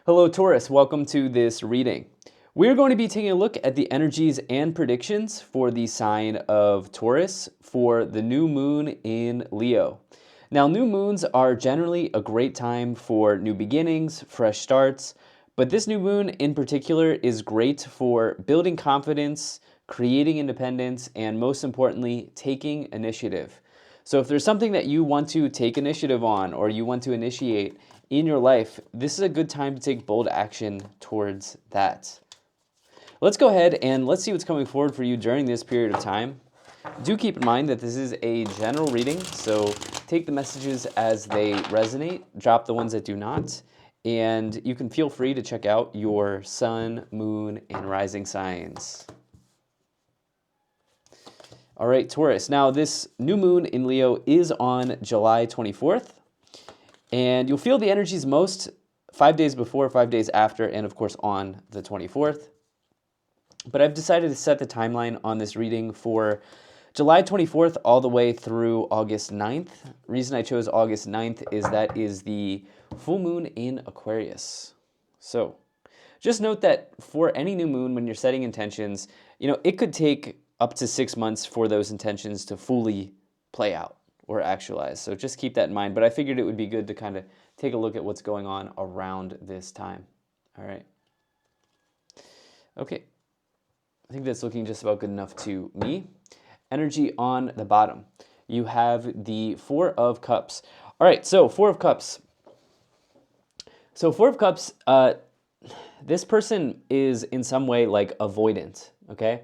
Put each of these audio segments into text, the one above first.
Hello, Taurus. Welcome to this reading. We're going to be taking a look at the energies and predictions for the sign of Taurus for the new moon in Leo. Now, new moons are generally a great time for new beginnings, fresh starts, but this new moon in particular is great for building confidence, creating independence, and most importantly, taking initiative. So if there's something that you want to take initiative on or you want to initiate in your life, this is a good time to take bold action towards that. Let's go ahead and let's see what's coming forward for you during this period of time. Do keep in mind that this is a general reading, so take the messages as they resonate, drop the ones that do not, and you can feel free to check out your sun, moon, and rising signs. All right, Taurus. Now, this new moon in Leo is on July 24th, and you'll feel the energies most 5 days before, 5 days after, and of course on the 24th. But I've decided to set the timeline on this reading for July 24th all the way through August 9th. Reason I chose August 9th is that is the full moon in Aquarius. So just note that for any new moon, when you're setting intentions, it could take up to 6 months for those intentions to fully play out or actualize. So just keep that in mind. But I figured it would be good to kind of take a look at what's going on around this time. All right. Okay. I think that's looking just about good enough to me. Energy on the bottom. You have the Four of Cups. All right, so Four of Cups. So Four of Cups, this person is in some way like avoidant, okay?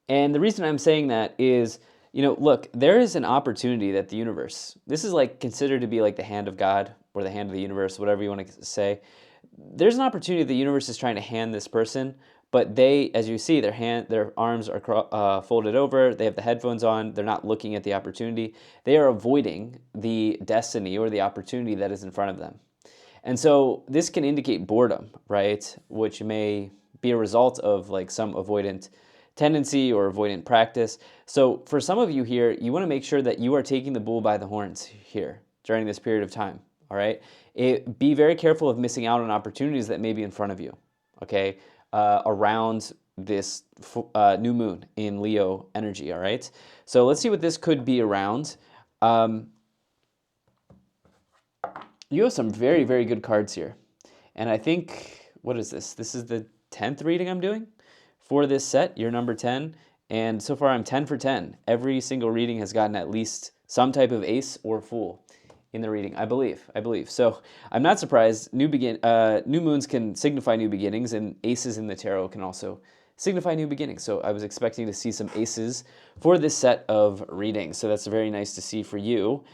And the reason I'm saying that is, look, there is an opportunity that the universe, this is like considered to be like the hand of God or the hand of the universe, whatever you want to say. There's an opportunity the universe is trying to hand this person, but they, as you see, their arms are folded over, they have the headphones on, they're not looking at the opportunity. They are avoiding the destiny or the opportunity that is in front of them. And so this can indicate boredom, right? Which may be a result of like some avoidant tendency or avoidant practice. So for some of you here, you want to make sure that you are taking the bull by the horns here during this period of time, all right? Be very careful of missing out on opportunities that may be in front of you, okay, around this new moon in Leo energy, all right? So let's see what this could be around. You have some very, very good cards here. And I think, what is this? This is the 10th reading I'm doing for this set. You're number 10. And so far I'm 10 for 10. Every single reading has gotten at least some type of ace or fool in the reading, I believe. So I'm not surprised. New moons can signify new beginnings, and aces in the tarot can also signify new beginnings. So I was expecting to see some aces for this set of readings. So that's very nice to see for you.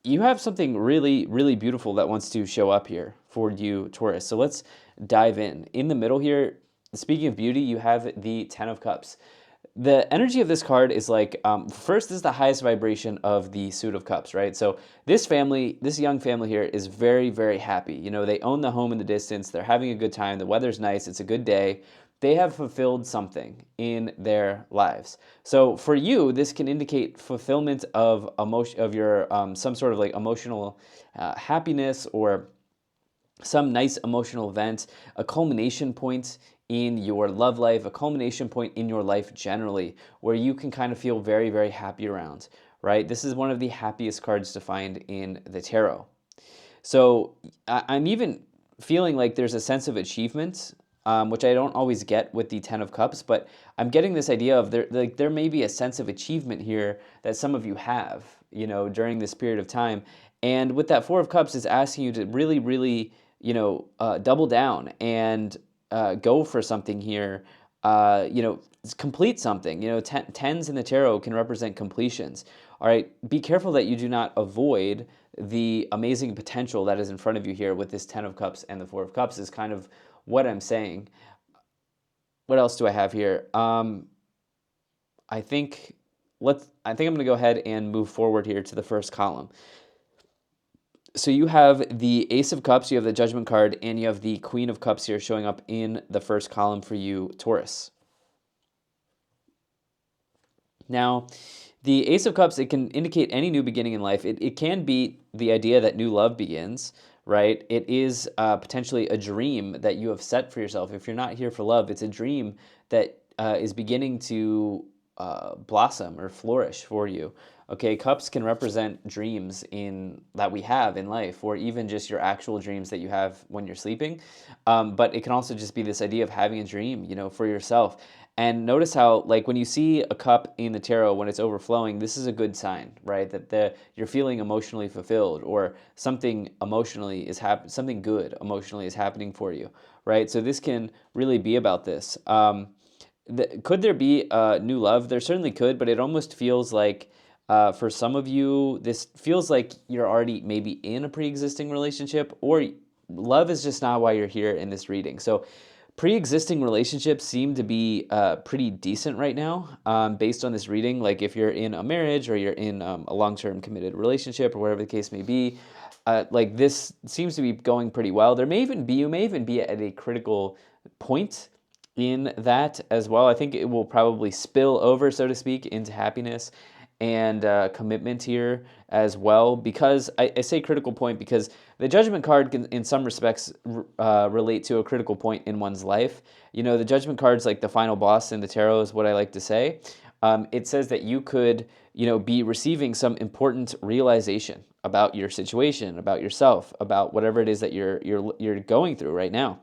You have something really, really beautiful that wants to show up here for you, Taurus. So let's dive in. In the middle here, speaking of beauty, you have the Ten of Cups. The energy of this card is like, first, this is the highest vibration of the Suit of Cups, right? So this family, this young family here is very, very happy. They own the home in the distance. They're having a good time. The weather's nice. It's a good day. They have fulfilled something in their lives. So for you, this can indicate fulfillment of emotion, of your some sort of like emotional happiness or some nice emotional event, a culmination point in your love life, a culmination point in your life generally, where you can kind of feel very, very happy around, right? This is one of the happiest cards to find in the tarot. So I'm even feeling like there's a sense of achievement, which I don't always get with the Ten of Cups, but I'm getting this idea of there may be a sense of achievement here that some of you have, during this period of time. And with that Four of Cups, is asking you to really, really, double down and go for something here. Complete something. Tens in the tarot can represent completions. All right, be careful that you do not avoid the amazing potential that is in front of you here with this Ten of Cups and the Four of Cups is kind of what I'm saying. What else do I have here? I think I'm going to go ahead and move forward here to the first column. So you have the Ace of Cups, you have the Judgment card, and you have the Queen of Cups here showing up in the first column for you, Taurus. Now, the Ace of Cups, it can indicate any new beginning in life. It can be the idea that new love begins, right? It is potentially a dream that you have set for yourself. If you're not here for love, it's a dream that is beginning to blossom or flourish for you. Okay, cups can represent dreams in that we have in life, or even just your actual dreams that you have when you're sleeping. But it can also just be this idea of having a dream, for yourself. And notice how, like, when you see a cup in the tarot when it's overflowing, this is a good sign, right? That you're feeling emotionally fulfilled, or something emotionally is something good emotionally is happening for you, right? So this can really be about this. Could there be new love? There certainly could, but it almost feels like for some of you, this feels like you're already maybe in a pre-existing relationship, or love is just not why you're here in this reading. So pre-existing relationships seem to be pretty decent right now, based on this reading. Like if you're in a marriage, or you're in a long-term committed relationship, or whatever the case may be, like this seems to be going pretty well. You may even be at a critical point in that as well. I think it will probably spill over, so to speak, into happiness and commitment here as well. Because I say critical point because the Judgment card can, in some respects, relate to a critical point in one's life. The Judgment card's like the final boss in the tarot, is what I like to say. It says that you could, be receiving some important realization about your situation, about yourself, about whatever it is that you're going through right now.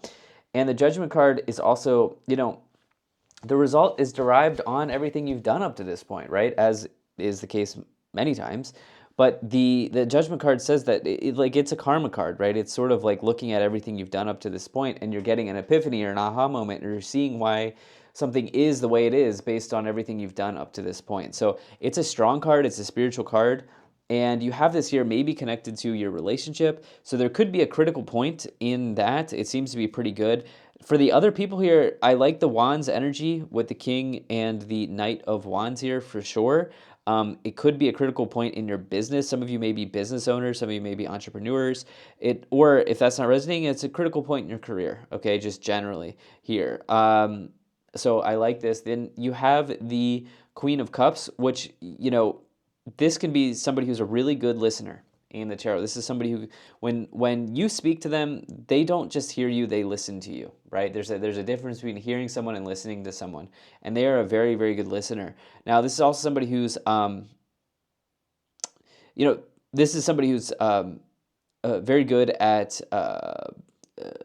And the Judgment card is also, the result is derived on everything you've done up to this point, right? As is the case many times. But the Judgment card says that it's a karma card, right? It's sort of like looking at everything you've done up to this point, and you're getting an epiphany or an aha moment, or you're seeing why something is the way it is based on everything you've done up to this point. So it's a strong card, it's a spiritual card, and you have this here maybe connected to your relationship. So there could be a critical point in that. It seems to be pretty good. For the other people here, I like the Wands energy with the King and the Knight of Wands here for sure. It could be a critical point in your business. Some of you may be business owners, some of you may be entrepreneurs. Or if that's not resonating, it's a critical point in your career, okay, just generally here. So I like this. Then you have the Queen of Cups, which, this can be somebody who's a really good listener in the tarot. This is somebody who, when you speak to them, they don't just hear you, they listen to you, right? There's a difference between hearing someone and listening to someone, and they are a very, very good listener. Now, this is also somebody who's, this is somebody who's very good at,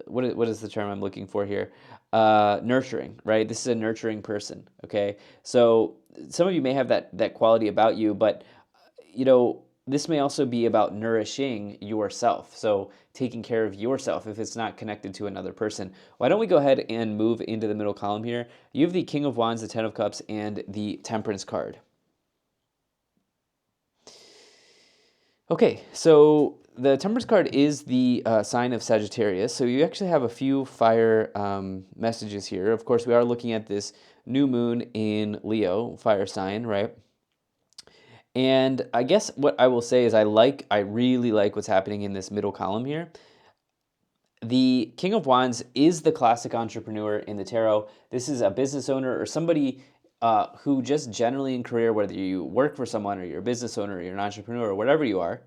what is the term I'm looking for here? Nurturing, right? This is a nurturing person, okay? So some of you may have that quality about you, but this may also be about nourishing yourself. So taking care of yourself if it's not connected to another person. Why don't we go ahead and move into the middle column here? You have the King of Wands, the Ten of Cups, and the Temperance card. Okay, so the Temperance card is the sign of Sagittarius. So you actually have a few fire messages here. Of course, we are looking at this new moon in Leo, fire sign, right? And I guess what I will say is I really like what's happening in this middle column here. The King of Wands is the classic entrepreneur in the tarot. This is a business owner or somebody who just generally in career, whether you work for someone or you're a business owner or you're an entrepreneur or whatever you are,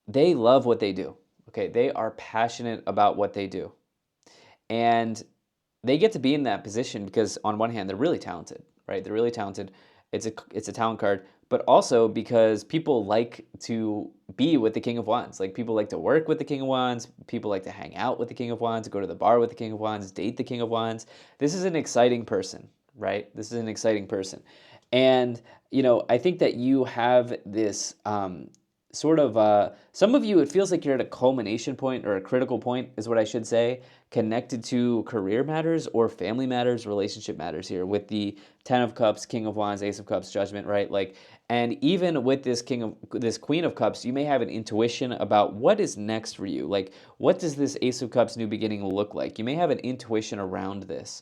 they love what they do. Okay, they are passionate about what they do. And they get to be in that position because on one hand, they're really talented, right? They're really talented. It's a talent card, but also because people like to be with the King of Wands. Like people like to work with the King of Wands. People like to hang out with the King of Wands, go to the bar with the King of Wands, date the King of Wands. This is an exciting person, right? This is an exciting person. And, I think that you have this sort of, some of you, it feels like you're at a culmination point or a critical point is what I should say, connected to career matters or family matters, relationship matters here with the Ten of Cups, King of Wands, Ace of Cups, Judgment, right? Like, and even with this Queen of Cups, you may have an intuition about what is next for you. Like, what does this Ace of Cups new beginning look like? You may have an intuition around this.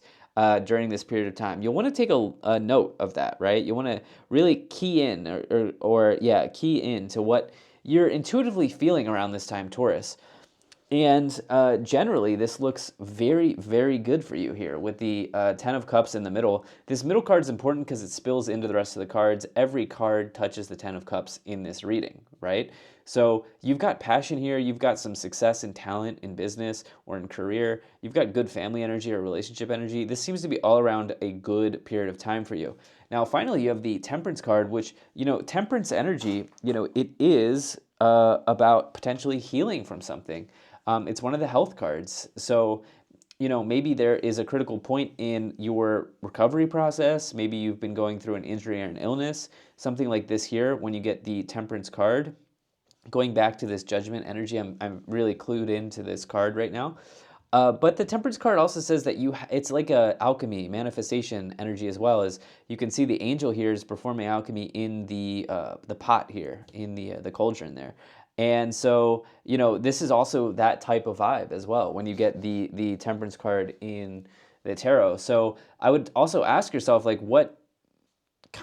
During this period of time, you'll want to take a note of that, right? You want to really key in key in to what you're intuitively feeling around this time, Taurus. And generally, this looks very, very good for you here with the Ten of Cups in the middle. This middle card is important because it spills into the rest of the cards. Every card touches the Ten of Cups in this reading, right? So you've got passion here, you've got some success and talent in business or in career, you've got good family energy or relationship energy. This seems to be all around a good period of time for you. Now, finally, you have the Temperance card, which, Temperance energy, it is about potentially healing from something. It's one of the health cards. So, maybe there is a critical point in your recovery process. Maybe you've been going through an injury or an illness, something like this here when you get the Temperance card. Going back to this Judgment energy, I'm really clued into this card right now. But the Temperance card also says that it's like a alchemy, manifestation energy as well. As you can see, the angel here is performing alchemy in the pot here, in the cauldron there. And so, this is also that type of vibe as well when you get the Temperance card in the tarot. So I would also ask yourself, like, what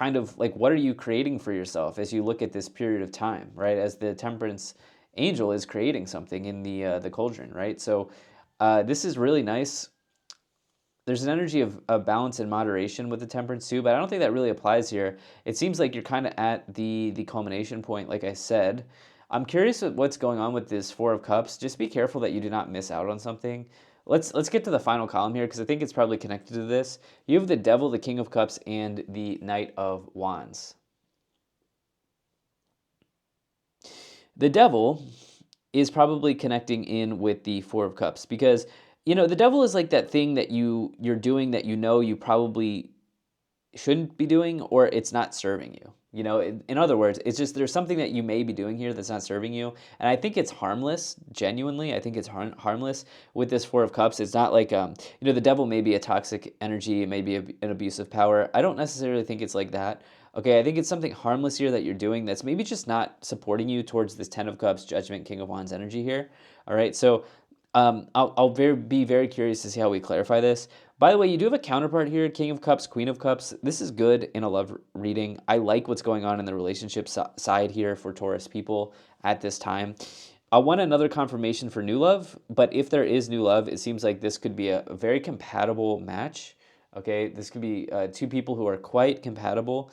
are you creating for yourself as you look at this period of time, right? As the Temperance angel is creating something in the cauldron, right? So this is really nice. There's an energy of balance and moderation with the Temperance too, but I don't think that really applies here. It seems like you're kind of at the culmination point, like I said. I'm curious what's going on with this Four of Cups. Just be careful that you do not miss out on something. Let's get to the final column here because I think it's probably connected to this. You have the Devil, the King of Cups, and the Knight of Wands. The Devil is probably connecting in with the Four of Cups because the Devil is like that thing that you're doing that you probably shouldn't be doing, or it's not serving you. In other words, it's just there's something that you may be doing here that's not serving you. And I think it's harmless, genuinely. I think it's harmless with this Four of Cups. It's not like, the devil may be a toxic energy, it may be an abuse of power. I don't necessarily think it's like that. Okay, I think it's something harmless here that you're doing that's maybe just not supporting you towards this Ten of Cups, Judgment, King of Wands energy here. All right, so I'll be very curious to see how we clarify this. By the way, you do have a counterpart here, King of Cups, Queen of Cups. This is good in a love reading. I like what's going on in the relationship side here for Taurus people at this time. I want another confirmation for new love, but if there is new love, it seems like this could be a very compatible match. Okay, this could be two people who are quite compatible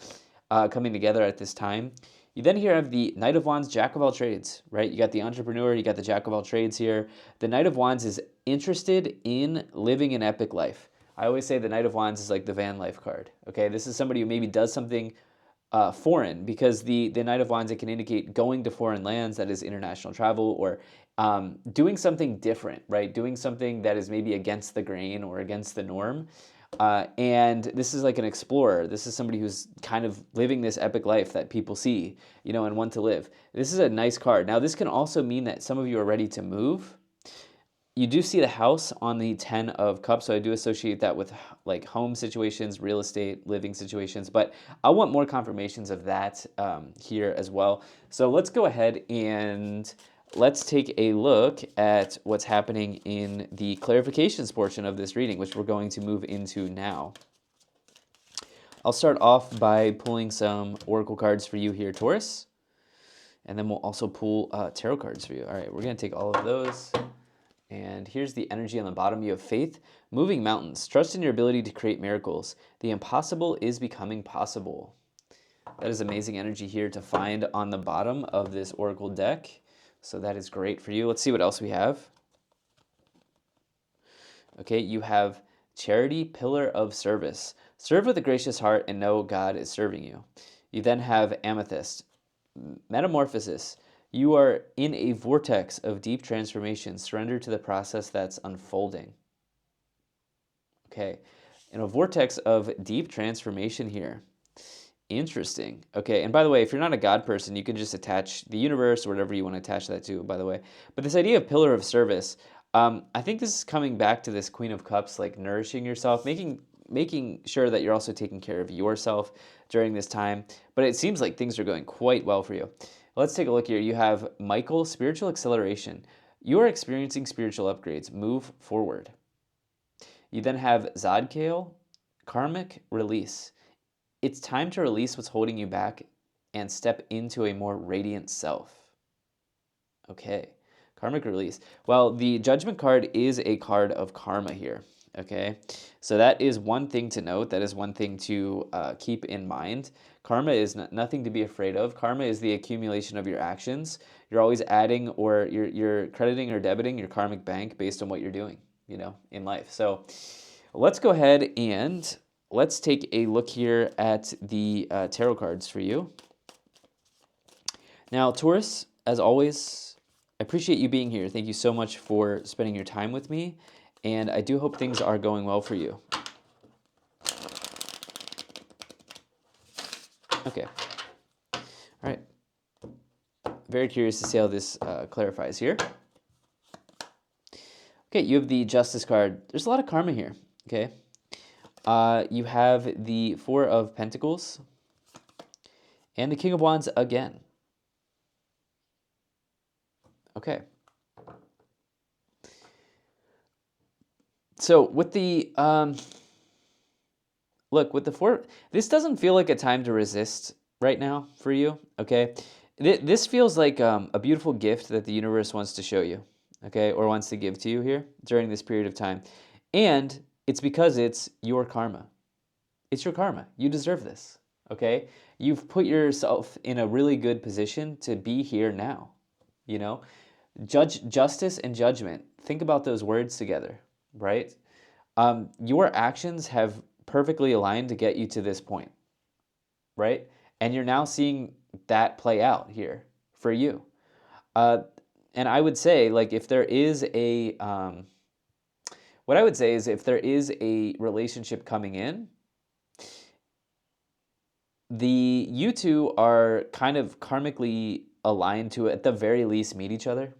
coming together at this time. You then here have the Knight of Wands, Jack of all trades, right? You got the entrepreneur, you got the Jack of all trades here. The Knight of Wands is interested in living an epic life. I always say the Knight of Wands is like the van life card, okay? This is somebody who maybe does something foreign, because the Knight of Wands, it can indicate going to foreign lands, that is international travel, or doing something different, right? Doing something that is maybe against the grain or against the norm. And this is like an explorer. This is somebody who's kind of living this epic life that people see, and want to live. This is a nice card. Now, this can also mean that some of you are ready to move. You do see the house on the 10 of Cups, so I do associate that with like home situations, real estate, living situations, but I want more confirmations of that here as well. So let's go ahead and let's take a look at what's happening in the clarifications portion of this reading, which we're going to move into now. I'll start off by pulling some oracle cards for you here, Taurus, and then we'll also pull tarot cards for you. All right, we're going to take all of those. And here's the energy on the bottom. You have faith, moving mountains, trust in your ability to create miracles. The impossible is becoming possible. That is amazing energy here to find on the bottom of this oracle deck. So that is great for you. Let's see what else we have. Okay, you have charity, pillar of service. Serve with a gracious heart and know God is serving you. You then have amethyst, metamorphosis. You are in a vortex of deep transformation. Surrender to the process that's unfolding. Okay, in a vortex of deep transformation here. Interesting. Okay, and by the way, if you're not a God person, you can just attach the universe or whatever you want to attach that to, by the way. But this idea of pillar of service, I think this is coming back to this Queen of Cups, like nourishing yourself, making sure that you're also taking care of yourself during this time. But it seems like things are going quite well for you. Let's take a look here. You have Michael, spiritual acceleration. You are experiencing spiritual upgrades. Move forward. You then have Zadkiel, karmic release. It's time to release what's holding you back and step into a more radiant self. Okay, karmic release. Well, the Judgment card is a card of karma here. Okay, so that is one thing to note. That is one thing to keep in mind. Karma is nothing to be afraid of. Karma is the accumulation of your actions. You're always adding, or you're crediting or debiting your karmic bank based on what you're doing, in life. So let's go ahead and let's take a look here at the tarot cards for you. Now, Taurus, as always, I appreciate you being here. Thank you so much for spending your time with me, and I do hope things are going well for you. Okay. All right. Very curious to see how this clarifies here. Okay, you have the Justice card. There's a lot of karma here, okay? You have the Four of Pentacles and the King of Wands again. Okay. So with the, look, with the four, this doesn't feel like a time to resist right now for you, okay? This feels like a beautiful gift that the universe wants to show you, okay, or wants to give to you here during this period of time. And it's because it's your karma. It's your karma. You deserve this, okay? You've put yourself in a really good position to be here now, you know? Justice and judgment. Think about those words together, right? Your actions have perfectly aligned to get you to this point, right? And you're now seeing that play out here for you. And I would say, like, if there is a, what I would say is if there is a relationship coming in, you two are kind of karmically aligned to, at the very least, meet each other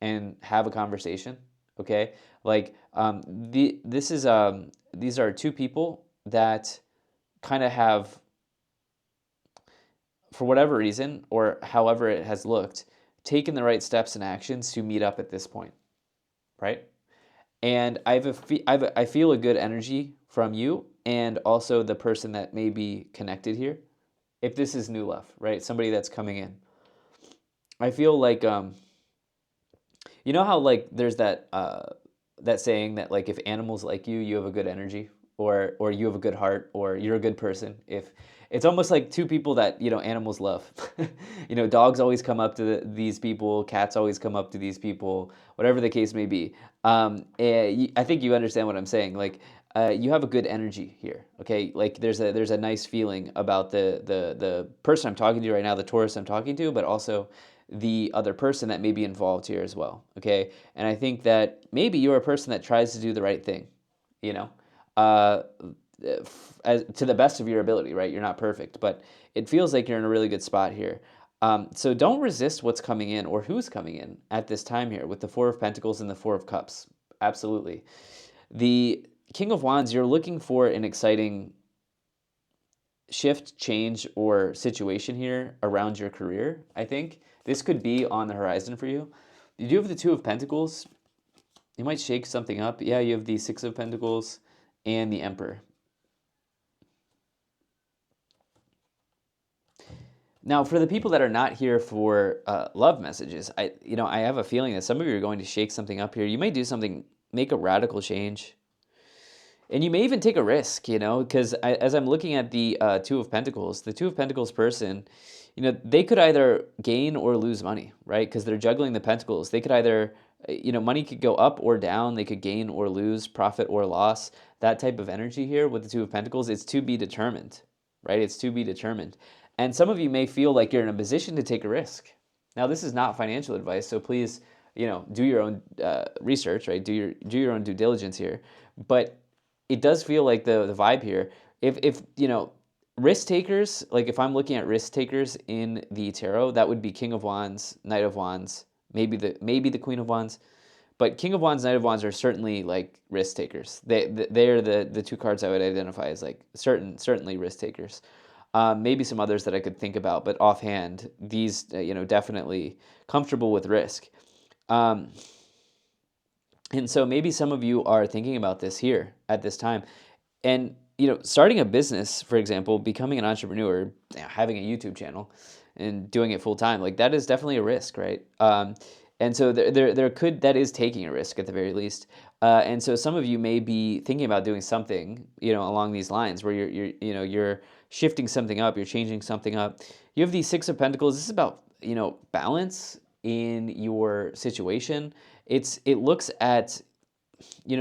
and have a conversation. Okay, like these are two people that kind of have, for whatever reason or however it has looked, taken the right steps and actions to meet up at this point, right? And I feel a good energy from you and also the person that may be connected here. If this is new love, right? Somebody that's coming in. I feel like you know how, like, there's that saying that, like, if animals like you have a good energy, or you have a good heart, or you're a good person. If it's almost like two people that, animals love. Dogs always come up to these people, cats always come up to these people, whatever the case may be. I think you understand what I'm saying. Like, you have a good energy here, okay? Like, there's a nice feeling about the person I'm talking to right now, the Taurus I'm talking to, but also the other person that may be involved here as well, okay? And I think that maybe you're a person that tries to do the right thing, uh, to the best of your ability, right? You're not perfect, but it feels like you're in a really good spot here. So don't resist what's coming in or who's coming in at this time here with the Four of Pentacles and the Four of Cups. Absolutely. The King of Wands, you're looking for an exciting shift, change, or situation here around your career, I think. This could be on the horizon for you. You do have the Two of Pentacles. You might shake something up. Yeah, you have the Six of Pentacles and the Emperor. Now, for the people that are not here for love messages, I have a feeling that some of you are going to shake something up here. You may do something, make a radical change. And you may even take a risk, because as I'm looking at the Two of Pentacles, the Two of Pentacles person, they could either gain or lose money, right? Because they're juggling the pentacles. They could either, money could go up or down. They could gain or lose, profit or loss. That type of energy here with the Two of Pentacles, it's to be determined, right? It's to be determined. And some of you may feel like you're in a position to take a risk. Now, this is not financial advice, so please, do your own research, right? Do your own due diligence here. But it does feel like the vibe here. If risk takers, like if I'm looking at risk takers in the tarot, that would be King of Wands, Knight of Wands, maybe the Queen of Wands. But King of Wands, Knight of Wands are certainly like risk takers. They are the two cards I would identify as like certainly risk takers. Maybe some others that I could think about, but offhand, these definitely comfortable with risk. And so maybe some of you are thinking about this here at this time. And, starting a business, for example, becoming an entrepreneur, having a YouTube channel and doing it full time, like that is definitely a risk, right? And so that is taking a risk at the very least. And so some of you may be thinking about doing something, along these lines where you're shifting something up, you're changing something up. You have the Six of Pentacles. This is about, balance, in your situation. It looks at,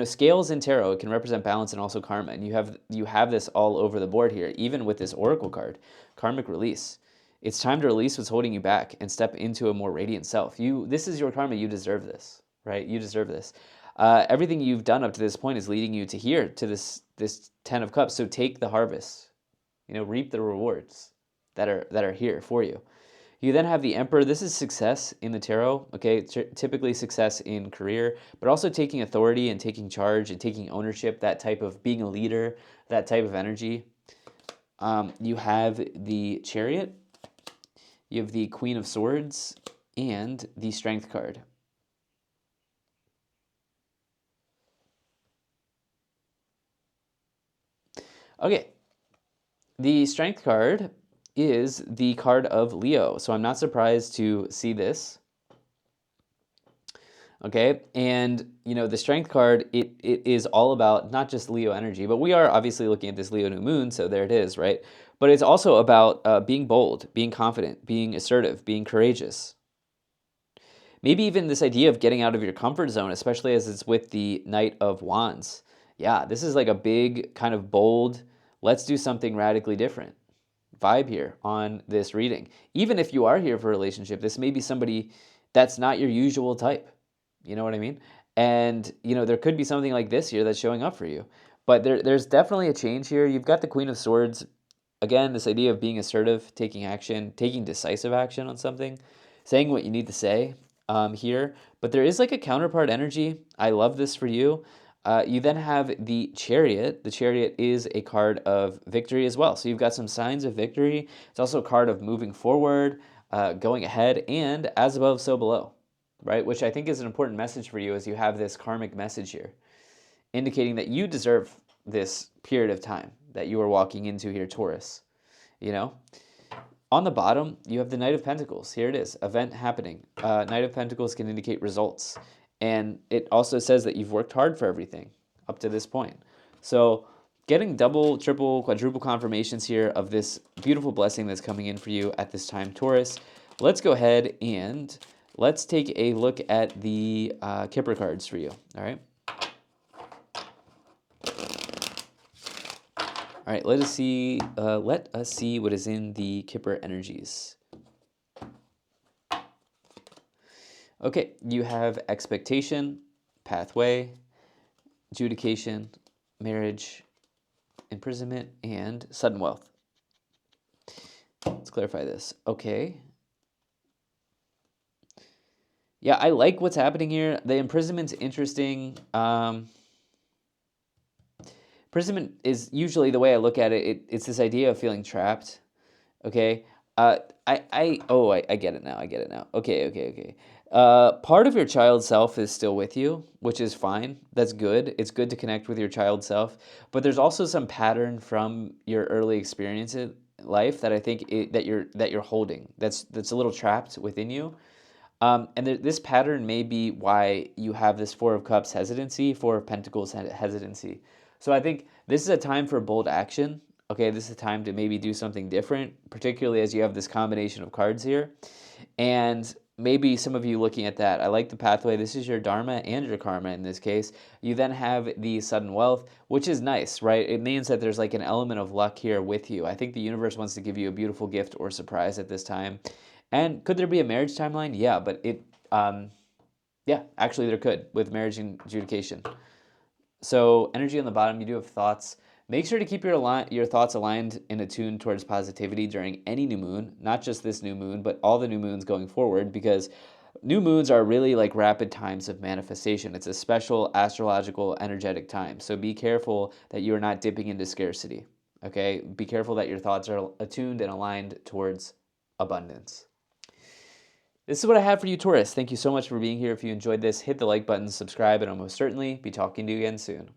scales in tarot. It can represent balance and also karma, and you have this all over the board here, even with this oracle card, karmic release. It's time to release what's holding you back and step into a more radiant self. This is your karma. You deserve this, right? You deserve this. Everything you've done up to this point is leading you to here, to this 10 of Cups. So take the harvest, reap the rewards that are here for you. You then have the Emperor. This is success in the tarot, okay? Typically success in career, but also taking authority and taking charge and taking ownership, that type of being a leader, that type of energy. You have the Chariot, you have the Queen of Swords, and the Strength card. Okay, the Strength card is the card of Leo, so I'm not surprised to see this. Okay, and the Strength card, it is all about not just Leo energy, but we are obviously looking at this Leo new moon, so there it is, right? But it's also about being bold, being confident, being assertive, being courageous. Maybe even this idea of getting out of your comfort zone, especially as it's with the Knight of Wands. Yeah, this is like a big kind of bold, let's do something radically different vibe here on this reading. Even if you are here for a relationship, this may be somebody that's not your usual type. You know what I mean? And, there could be something like this here that's showing up for you. But there's definitely a change here. You've got the Queen of Swords. Again, this idea of being assertive, taking action, taking decisive action on something, saying what you need to say here. But there is like a counterpart energy. I love this for you. You then have the Chariot. The Chariot is a card of victory as well. So you've got some signs of victory. It's also a card of moving forward, going ahead, and as above, so below, right? Which I think is an important message for you as you have this karmic message here, indicating that you deserve this period of time that you are walking into here, Taurus. On the bottom, you have the Knight of Pentacles. Here it is, event happening. Knight of Pentacles can indicate results. And it also says that you've worked hard for everything up to this point. So getting double, triple, quadruple confirmations here of this beautiful blessing that's coming in for you at this time, Taurus. Let's go ahead and let's take a look at the Kipper cards for you, all right? All right, let us see what is in the Kipper energies. Okay, you have expectation, pathway, adjudication, marriage, imprisonment, and sudden wealth. Let's clarify this. Okay. Yeah, I like what's happening here. The imprisonment's interesting. Imprisonment is usually, the way I look at it, it's this idea of feeling trapped. Okay. I get it now. Okay. Part of your child self is still with you, which is fine. That's good. It's good to connect with your child self. But there's also some pattern from your early experience in life that I think that you're holding. That's a little trapped within you. And this pattern may be why you have this Four of Cups hesitancy, Four of Pentacles hesitancy. So I think this is a time for bold action. Okay, this is a time to maybe do something different, particularly as you have this combination of cards here. And maybe some of you looking at that, I like the pathway. This is your dharma and your karma in this case. You then have the sudden wealth, which is nice, right? It means that there's like an element of luck here with you. I think the universe wants to give you a beautiful gift or surprise at this time. And could there be a marriage timeline? Yeah, but actually there could with marriage and adjudication. So energy on the bottom, you do have thoughts. Make sure to keep your thoughts aligned and attuned towards positivity during any new moon, not just this new moon, but all the new moons going forward, because new moons are really like rapid times of manifestation. It's a special astrological energetic time. So be careful that you are not dipping into scarcity, okay? Be careful that your thoughts are attuned and aligned towards abundance. This is what I have for you, Taurus. Thank you so much for being here. If you enjoyed this, hit the like button, subscribe, and I'll most certainly be talking to you again soon.